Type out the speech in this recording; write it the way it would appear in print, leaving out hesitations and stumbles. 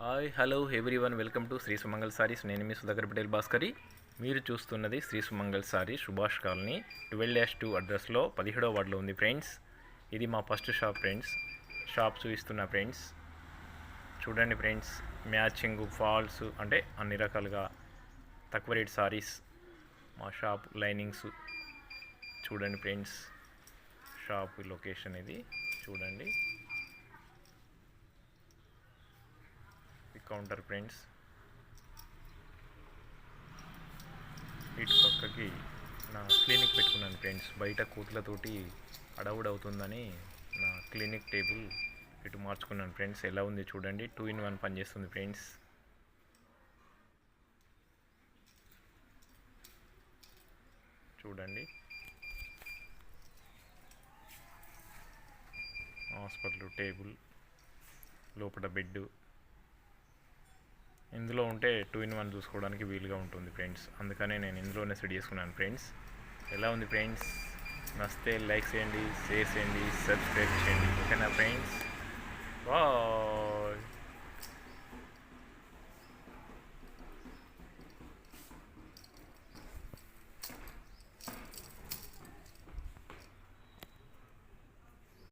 Hi hello everyone welcome to Shri Sumangal Sarees. నేను మీ సుధాకర్ పటేల్ భాస్కరి. మీరు చూస్తున్నది శ్రీ సుమంగల్ సారీ సుభాష్ కాలనీ 12-2 అడ్రస్లో 17వ వార్డులో ఉంది ఫ్రెండ్స్. ఇది మా ఫస్ట్ షాప్ ఫ్రెండ్స్. షాప్ చూపిస్తున్నా ఫ్రెండ్స్. చూడండి ఫ్రెండ్స్, మ్యాచింగ్ ఫాల్స్ అంటే అన్ని రకాలుగా తక్కువ రేట్ సారీస్ మా షాప్. లైనింగ్స్ చూడండి ఫ్రెండ్స్. షాప్ లొకేషన్ ఇది చూడండి. Counter friends. ఇటు పక్కకి నా క్లినిక్ పెట్టుకున్నాను ఫ్రెండ్స్. బయట కూతులతోటి అడవుడవుతుందని నా క్లినిక్ టేబుల్ ఇటు మార్చుకున్నాను ఫ్రెండ్స్. ఎలా ఉంది చూడండి. 2-in-1 పనిచేస్తుంది ఫ్రెండ్స్. చూడండి. హాస్పిటల్ టేబుల్, లోపల బెడ్ ఇందులో ఉంటే 2-in-1 చూసుకోవడానికి వీలుగా ఉంటుంది ఫ్రెండ్స్. అందుకనే నేను ఇందులోనే సెట్ చేసుకున్నాను ఫ్రెండ్స్. ఎలా ఉంది ఫ్రెండ్స్? నచ్చితే లైక్ చేయండి, షేర్ చేయండి, సబ్స్క్రైబ్ చేయండి. ఓకేనా ఫ్రెండ్స్? బాయ్.